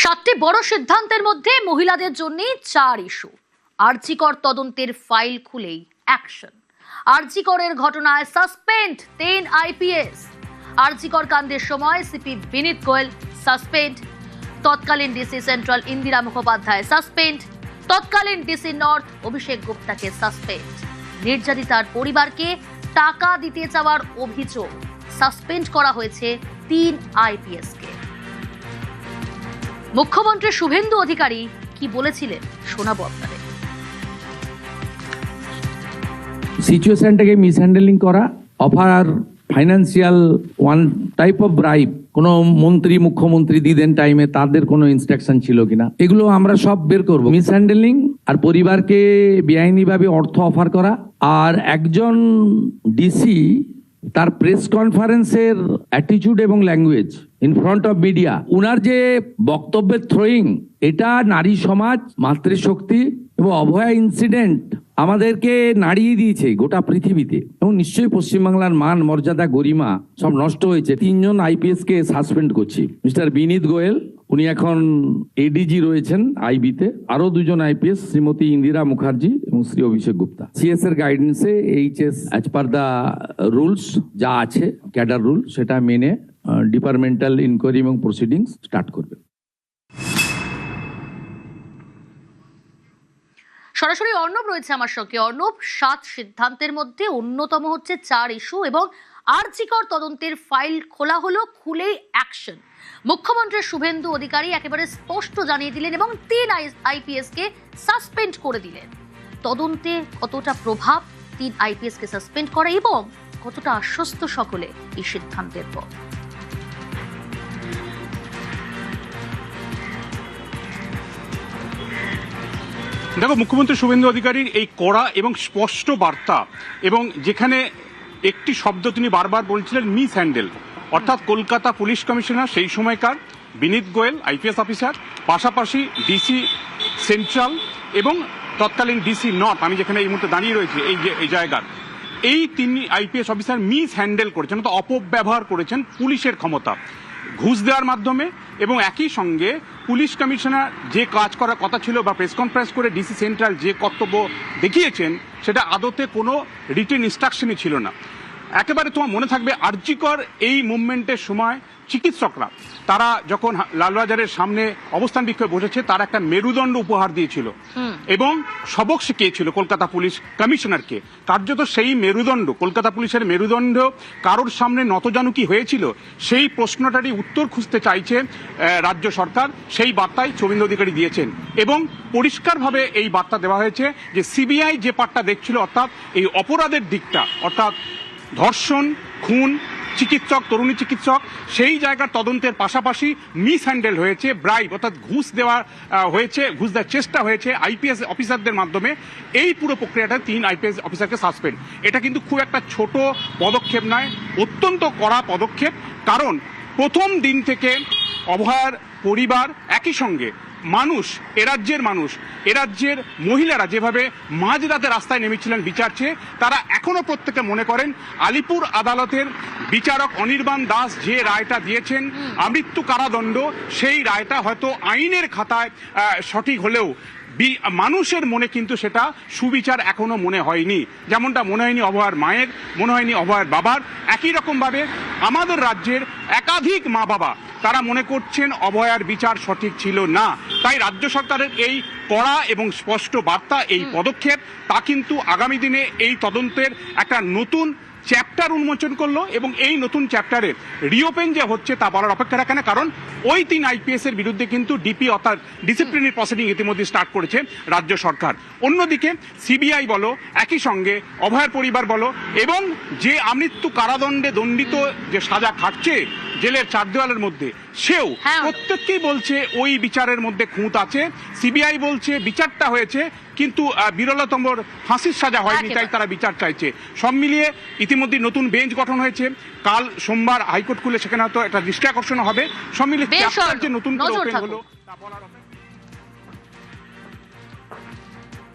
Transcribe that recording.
সাতটি বড় সিদ্ধান্তের মধ্যে মহিলাদের জন্য 4 ইস্যু। আরজিকর তদন্তের ফাইল খুলেই অ্যাকশন। আরজিকরের ঘটনায় সাসপেন্ড 3 আইপিএস। আরজিকর কাণ্ডের সময় সিপি বিনীত গোয়েল সাসপেন্ড, তৎকালীন DC central Indira Mukhopadhyay suspend, তৎকালীন ডিসি নর্থ অভিষেক গুপ্তাকে সাসপেন্ড। নির্যাতিতার পরিবারকে টাকা দিতে চাওয়ার অভিযোগ সাসপেন্ড করা হয়েছে 3 আইপিএসকে। মুখ্যমন্ত্রী শুভেন্দু অধিকারী কি বলেছিলেন শোনাবো আপনাদের। সিচুয়েশনটাকে মিসহ্যান্ডেলিং করা, offer financial one type of bribe, কোনো মন্ত্রী মুখ্যমন্ত্রী দিদেন টাইমে তাদের কোনো ইনস্ট্রাকশন ছিল কিনা, এগুলো আমরা সব বের করব। মিসহ্যান্ডেলিং আর পরিবারকে বেআইনিভাবে অর্থ অফার করা, আর একজন ডিসি তার প্রেস কনফারেন্সের অ্যাটিটিউড এবং language in front of media, উনার যে বক্তব্যের থ্রোয়িং, এটা নারী সমাজ, মাতৃশক্তি এবং অভয়া ইনসিডেন্ট আমাদেরকে নাড়িয়ে দিয়েছে গোটা পৃথিবীতে, এবং নিশ্চয়ই পশ্চিমবাংলার মান মর্যাদা গরিমা সব নষ্ট হয়েছে। 3 জন আইপিএস কে সাসপেন্ড করছি। মিস্টার বিনীত গোয়েল, উনি এখন এডিজি রয়েছেন আইবিতে। আরো 2 জন আইপিএস, শ্রীমতী ইন্দিরা মুখার্জি এবং শ্রী অভিষেক গুপ্তা। সিএস এর গাইডেন্সে HS as per the rules যা আছে, ক্যাডার রুল, সেটা মেনে ডিপার্টমেন্টাল ইনকোয়ারি এবং প্রসিডিংস স্টার্ট করবে। সরাসরি অর্ণব রয়েছে আমার সঙ্গে। অর্ণব, 7 সিদ্ধান্তের মধ্যে অন্যতম হচ্ছে 4 ইস্যু, এবং আরজিকর তদন্তের ফাইল খোলা হলো, খুলেই অ্যাকশন। মুখ্যমন্ত্রী শুভেন্দু অধিকারী একেবারে স্পষ্ট জানিয়ে দিলেন এবং 3 আইপিএস কে সাসপেন্ড করে দিলেন। তদন্তে কতটা প্রভাব 3 আইপিএস কে সাসপেন্ড করা, এবং কতটা আশ্বস্ত সকলে এই সিদ্ধান্তের পর? দেখো, মুখ্যমন্ত্রী শুভেন্দু অধিকারীর এই কড়া এবং স্পষ্ট বার্তা, এবং যেখানে একটি শব্দ তিনি বারবার বলছিলেন, মিস হ্যান্ডেল, অর্থাৎ কলকাতা পুলিশ কমিশনার সেই সময়কার বিনীত গোয়েল আইপিএস অফিসার, পাশাপাশি ডিসি সেন্ট্রাল এবং তৎকালীন ডিসি নর্থ, আমি যেখানে এই মুহূর্তে দাঁড়িয়ে রয়েছি এই জায়গার, এই 3 আইপিএস অফিসার মিস হ্যান্ডেল করেছেন, অর্থাৎ অপব্যবহার করেছেন পুলিশের ক্ষমতা ঘুষ দেওয়ার মাধ্যমে, এবং একই সঙ্গে পুলিশ কমিশনার যে কাজ করার কথা ছিল বা প্রেস কনফারেন্স করে ডিসি সেন্ট্রাল যে কর্তব্য দেখিয়েছেন, সেটা আদতে কোনো রিটেন ইনস্ট্রাকশনই ছিল না। একেবারে তোমার মনে থাকবে, আরজিকর এই মুভমেন্টের সময় চিকিৎসকরা তারা যখন লালবাজারের সামনে অবস্থান বিক্ষোভে বসেছে, তারা একটা মেরুদণ্ড উপহার দিয়েছিল এবং সবক শিখিয়েছিল কলকাতা পুলিশ কমিশনারকে। কার্যত সেই মেরুদণ্ড, কলকাতা পুলিশের মেরুদণ্ড কারোর সামনে নতজানু হয়েছিল, সেই প্রশ্নটারই উত্তর খুঁজতে চাইছে রাজ্য সরকার। সেই বার্তাই শুভেন্দু অধিকারী দিয়েছেন, এবং পরিষ্কারভাবে এই বার্তা দেওয়া হয়েছে যে সিবিআই যে পার্টটা দেখছিল, অর্থাৎ এই অপরাধের দিকটা, অর্থাৎ ধর্ষণ, খুন, চিকিৎসক, তরুণী চিকিৎসক, সেই জায়গার তদন্তের পাশাপাশি মিস হ্যান্ডেল হয়েছে, ব্রাইব অর্থাৎ ঘুষ দেওয়া হয়েছে, ঘুষ দেওয়ার চেষ্টা হয়েছে আইপিএস অফিসারদের মাধ্যমে। এই পুরো প্রক্রিয়াটা 3 আইপিএস অফিসারকে সাসপেন্ড। এটা কিন্তু খুব একটা ছোট পদক্ষেপ নয়, অত্যন্ত কড়া পদক্ষেপ। কারণ প্রথম দিন থেকে অভয়ার পরিবার, একই সঙ্গে মানুষ, এরাজ্যের মানুষ, এরাজ্যের মহিলারা যেভাবে মাঝরাতে রাস্তায় নেমেছিলেন বিচার চেয়ে, তারা এখনো প্রত্যেকে মনে করেন আলিপুর আদালতের বিচারক অনির্বাণ দাস যে রায়টা দিয়েছেন, আমৃত্যু কারাদণ্ড, সেই রায়টা হয়তো আইনের খাতায় সঠিক হলেও মানুষের মনে কিন্তু সেটা সুবিচার এখনো মনে হয়নি। যেমনটা মনে হয়নি অভয়ার মায়ের, মনে হয়নি অভয়ার বাবার। একই রকমভাবে আমাদের রাজ্যের একাধিক মা বাবা তারা মনে করছেন অভয়ার বিচার সঠিক ছিল না। তাই রাজ্য সরকারের এই কড়া এবং স্পষ্ট বার্তা, এই পদক্ষেপ, তা কিন্তু আগামী দিনে এই তদন্তের একটা নতুন চ্যাপ্টার উন্মোচন করলো, এবং এই নতুন চ্যাপ্টারে রিওপেন যে হচ্ছে তা বলার অপেক্ষা রাখে না। কারণ ওই 3 আইপিএস এর বিরুদ্ধে কিন্তু ডিপি অর্থাৎ ডিসিপ্লিনারি প্রসিডিং ইতিমধ্যে স্টার্ট করেছে রাজ্য সরকার। অন্যদিকে সিবিআই বলো, একই সঙ্গে অভয়ার পরিবার বলো, এবং যে আমৃত্যু কারাদণ্ডে দণ্ডিত যে সাজা খাটছে জেলের 4 দেওয়ালের মধ্যে, সেও প্রত্যেককেই বলছে ওই বিচারের মধ্যে খুঁত আছে। সিবিআই বলছে বিচারটা হয়েছে, কিন্তু বিরলতম ফাঁসির সাজা হয়নি, তাই তারা বিচার চাইছে। সব মিলিয়ে ইতিমধ্যে নতুন বেঞ্চ গঠন হয়েছে, কাল সোমবার হাইকোর্ট খুলে সেখানে হয়তো একটা দৃষ্টি আকর্ষণ হবে। সব মিলিয়ে যে নতুন করে ওপেন হলো তা বলার